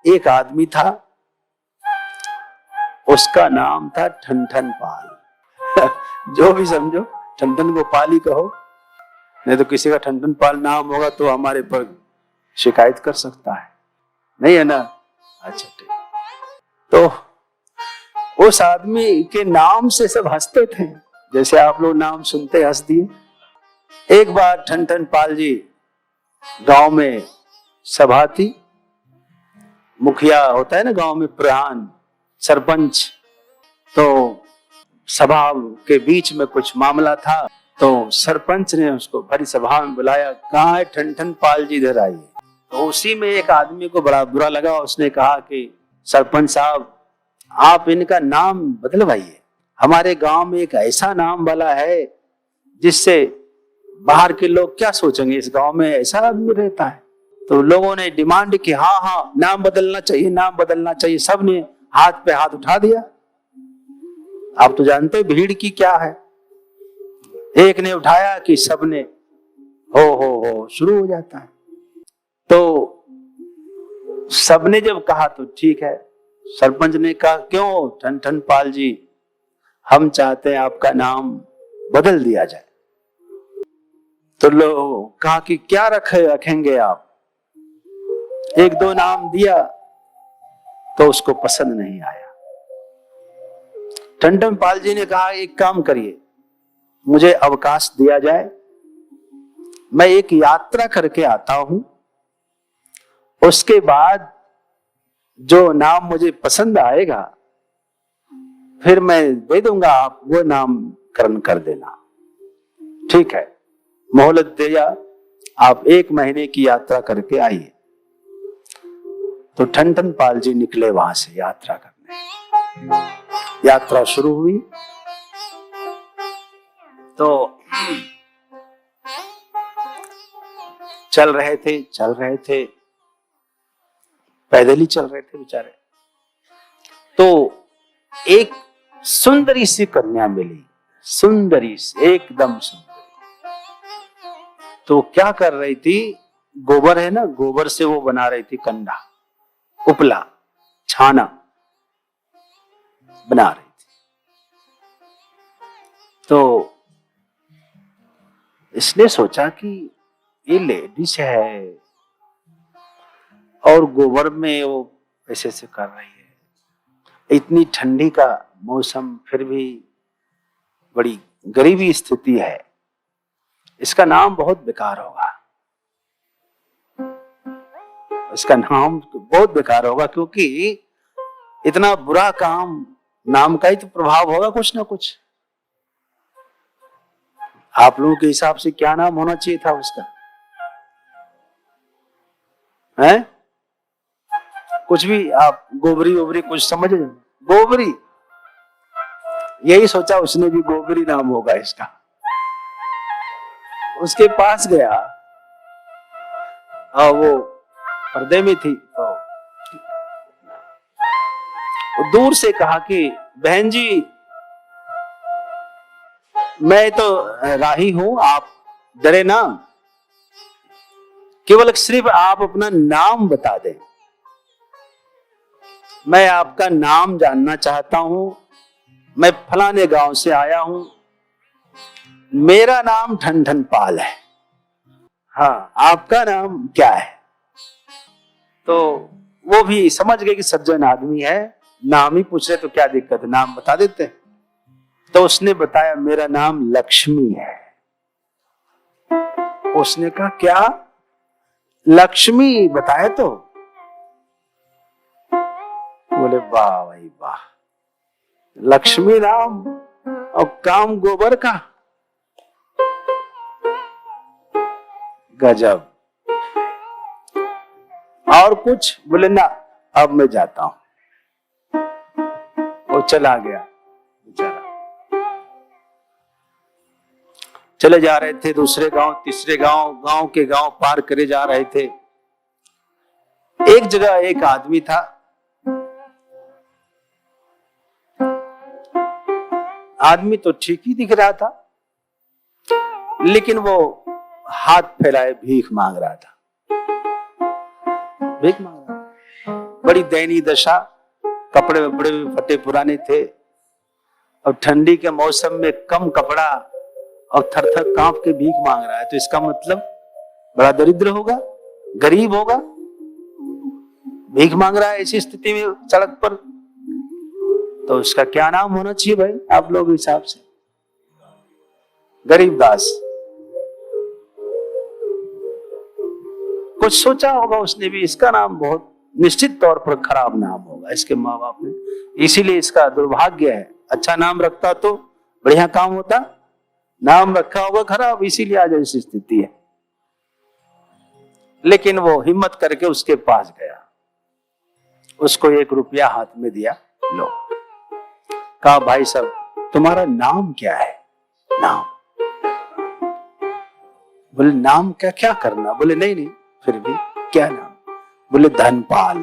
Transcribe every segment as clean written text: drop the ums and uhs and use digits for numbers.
एक आदमी था, उसका नाम था ठनठन पाल। जो भी समझो, ठनठन को पाल ही कहो, नहीं तो किसी का ठनठन पाल नाम होगा तो हमारे पर शिकायत कर सकता है, नहीं है ना? अच्छा ठीक। तो उस आदमी के नाम से सब हंसते थे, जैसे आप लोग नाम सुनते हंस दिए। एक बार ठनठन पाल जी गांव में सभा थी, मुखिया होता है ना गांव में, प्रधान, सरपंच, तो सभा के बीच में कुछ मामला था, तो सरपंच ने उसको भरी सभा में बुलाया, कहाँ है ठनठन पाल जी, इधर आइए। तो उसी में एक आदमी को बड़ा बुरा लगा, उसने कहा कि सरपंच साहब आप इनका नाम बदलवाइए, हमारे गांव में एक ऐसा नाम वाला है जिससे बाहर के लोग क्या सोचेंगे, इस गांव में ऐसा आदमी रहता है। तो लोगों ने डिमांड की, हाँ हाँ नाम बदलना चाहिए, नाम बदलना चाहिए। सबने हाथ पे हाथ उठा दिया। आप तो जानते भीड़ की क्या है, एक ने उठाया कि सबने हो शुरू हो जाता है। तो सबने जब कहा तो ठीक है, सरपंच ने कहा क्यों ठनठन पाल जी, हम चाहते हैं आपका नाम बदल दिया जाए। तो लोग कहा कि क्या रखेंगे आप। एक दो नाम दिया तो उसको पसंद नहीं आया। ठनठन पाल जी ने कहा एक काम करिए, मुझे अवकाश दिया जाए, मैं एक यात्रा करके आता हूं, उसके बाद जो नाम मुझे पसंद आएगा फिर मैं दे दूंगा, आप वो नामकरण कर देना। ठीक है, मोहलत दिया, आप 1 महीने की यात्रा करके आइए। तो ठनठन पाल जी निकले वहां से यात्रा करने। यात्रा शुरू हुई तो चल रहे थे, पैदल ही चल रहे थे बेचारे। तो एक सुंदरी सी कन्या मिली, सुंदरी सी, एकदम सुंदरी। तो क्या कर रही थी, गोबर है ना, गोबर से वो बना रही थी कंडा, उपला, छाना बना रही थी। तो इसने सोचा कि ये लेडीज है और गोबर में वो ऐसे से कर रही है, इतनी ठंडी का मौसम, फिर भी बड़ी गरीबी स्थिति है, इसका नाम बहुत बेकार होगा, इसका नाम बहुत बेकार होगा, क्योंकि इतना बुरा काम, नाम का ही तो प्रभाव होगा कुछ ना कुछ। आप लोगों के हिसाब से क्या नाम होना चाहिए था उसका, है? कुछ भी आप, गोबरी वोबरी कुछ समझ, गोबरी, यही सोचा उसने भी, गोबरी नाम होगा इसका। उसके पास गया और वो पर्दे में थी, तो दूर से कहा कि बहन जी मैं तो राही हूं, आप डरे ना, केवल सिर्फ आप अपना नाम बता दें, मैं आपका नाम जानना चाहता हूं, मैं फलाने गांव से आया हूं, मेरा नाम ठनठन पाल है, हाँ आपका नाम क्या है? तो वो भी समझ गए कि सज्जन आदमी है, नाम ही पूछ रहे तो क्या दिक्कत है, नाम बता देते। तो उसने बताया मेरा नाम लक्ष्मी है। उसने कहा क्या, लक्ष्मी बताया? तो बोले वाह भाई वाह, लक्ष्मी नाम और काम गोबर का, गजब। और कुछ? बोले ना, अब मैं जाता हूं। वो चला गया बेचारा। चले जा रहे थे दूसरे गांव, तीसरे गांव, गांव के गांव पार करे जा रहे थे। एक जगह एक आदमी था, आदमी तो ठीक ही दिख रहा था, लेकिन वो हाथ फैलाए भीख मांग रहा था, भीख मांग रहा था। बड़ी दयनीय दशा, कपड़े वपड़े भी फटे पुराने थे, और ठंडी के मौसम में कम कपड़ा और थर थर कांप के भीख मांग रहा है, तो इसका मतलब बड़ा दरिद्र होगा, गरीब होगा, भीख मांग रहा है ऐसी स्थिति में सड़क पर। तो उसका क्या नाम होना चाहिए भाई आप लोग हिसाब से? गरीबदास। कुछ सोचा होगा उसने भी, इसका नाम बहुत निश्चित तौर पर खराब नाम होगा इसके माँ बाप ने, इसीलिए इसका दुर्भाग्य है। अच्छा नाम रखता तो बढ़िया काम होता, नाम रखा होगा खराब, इसीलिए आज ऐसी स्थिति है। लेकिन वो हिम्मत करके उसके पास गया, उसको 1 रुपया हाथ में दिया, लो। कहा भाई साहब तुम्हारा नाम क्या है? नाम? बोले नाम क्या क्या करना? बोले नहीं नहीं फिर भी क्या नाम? बोले धनपाल।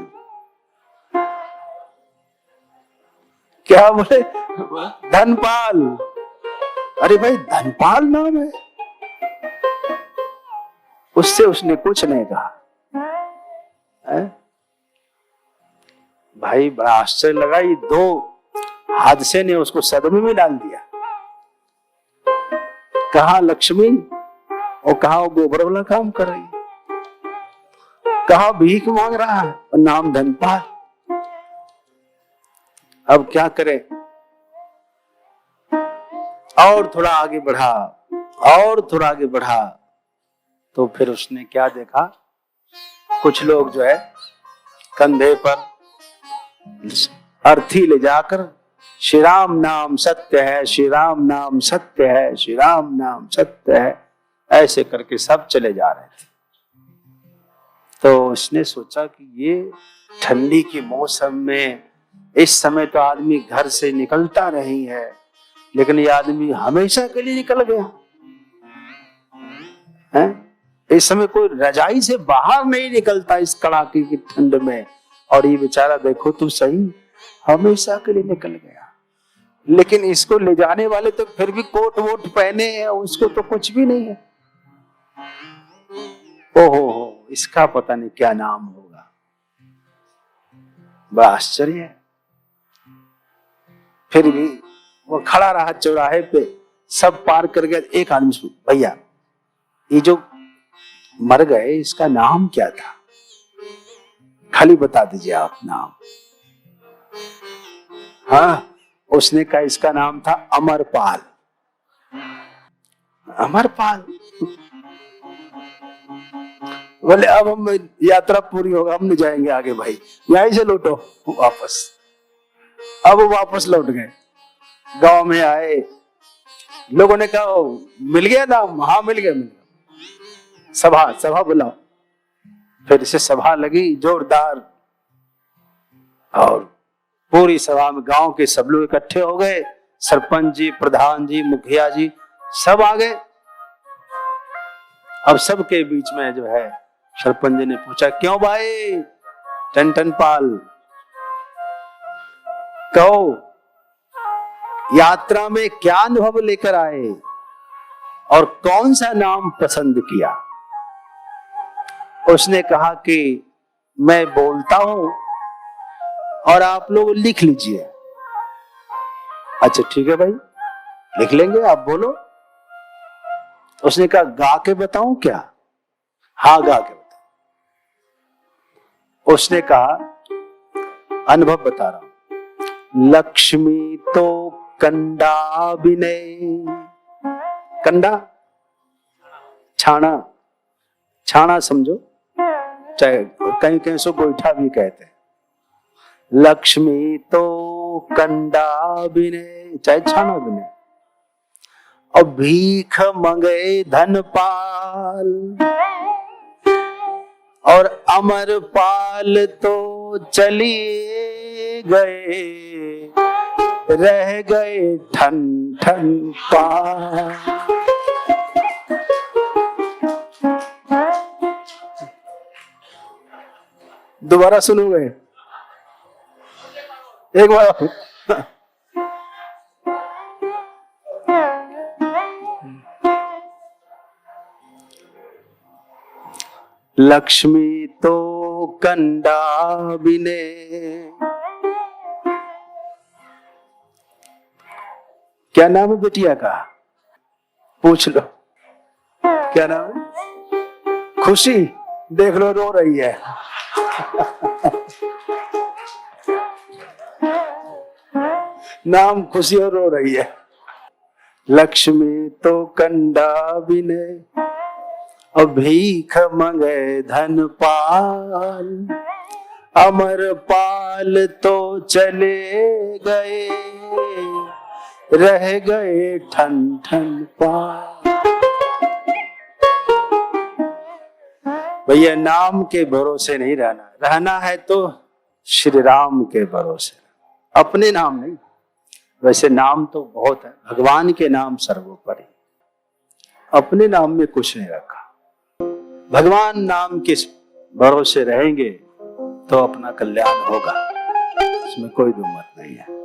क्या? बोले धनपाल। अरे भाई धनपाल नाम है? उससे उसने कुछ नहीं कहा है? भाई बड़ा आश्चर्य लगा, ये 2 हादसे ने उसको सदमे में डाल दिया। कहा लक्ष्मी और कहा वो गोबर वाला काम कर रही, कहा भीख मांग रहा है और नाम धनपाल। अब क्या करे? और थोड़ा आगे बढ़ा, और थोड़ा आगे बढ़ा, तो फिर उसने क्या देखा, कुछ लोग जो है कंधे पर अर्थी ले जाकर श्री राम नाम सत्य है, श्री राम नाम सत्य है, श्री राम नाम सत्य है, ऐसे करके सब चले जा रहे थे। तो उसने सोचा कि ये ठंडी के मौसम में, इस समय तो आदमी घर से निकलता नहीं है, लेकिन ये आदमी हमेशा के लिए निकल गया है। इस समय कोई रजाई से बाहर नहीं निकलता इस कड़ाके की ठंड में, और ये बेचारा देखो तो सही हमेशा के लिए निकल गया। लेकिन इसको ले जाने वाले तो फिर भी कोट वोट पहने हैं, उसको तो कुछ भी नहीं है। ओहो, इसका पता नहीं क्या नाम होगा। बड़ा आश्चर्य है। फिर भी वो खड़ा रहा चौराहे पे, सब पार कर गया। एक आदमी से भैया ये जो मर गए इसका नाम क्या था? खाली बता दीजिए आप नाम। हाँ, उसने कहा इसका नाम था अमरपाल। अमरपाल? बोले अब हम यात्रा पूरी होगा, हम नहीं जाएंगे आगे भाई, यहीं से लौटो वापस। अब वो वापस लौट गए, गांव में आए, लोगों ने कहा मिल गया नाम? हाँ मिल गया, मिल गया। सभा बुलाओ। फिर से सभा लगी जोरदार, और पूरी सभा में गांव के सब लोग इकट्ठे हो गए, सरपंच जी, प्रधान जी, मुखिया जी सब आ गए। अब सबके बीच में जो है सरपंच जी ने पूछा, क्यों भाई टन-टन-पाल, कहो यात्रा में क्या अनुभव लेकर आए और कौन सा नाम पसंद किया? उसने कहा कि मैं बोलता हूं और आप लोग लिख लीजिए। अच्छा ठीक है भाई, लिख लेंगे, आप बोलो। उसने कहा गा के बताऊं क्या? हाँ गा के बताओ। उसने कहा अनुभव बता रहा हूं, लक्ष्मी तो कंडा विनय, कंडा छाना, छाना समझो, चाहे कहीं कहीं सो गोईठा भी कहते हैं। लक्ष्मी तो कंडा विनय, चाहे छाना विनय, और भीख मंगे धनपाल, और अमरपाल तो चलिए गए, रह गए ठन ठन पाल। दोबारा सुनोगे? एक बार लक्ष्मी तो कंडा बिने। क्या नाम है बिटिया का? पूछ लो, क्या नाम है? खुशी। देख लो रो रही है। नाम खुशी और रो रही है। लक्ष्मी तो कंडा बिने और भीख मंगे धन पाल। अमर पाल तो चले गए, रह गए ठन ठन पाल। भैया नाम के भरोसे नहीं रहना, रहना है तो श्री राम के भरोसे। अपने नाम नहीं, वैसे नाम तो बहुत है, भगवान के नाम सर्वोपरि। अपने नाम में कुछ नहीं रखा। भगवान नाम के भरोसे रहेंगे तो अपना कल्याण होगा, इसमें कोई दो मत नहीं है।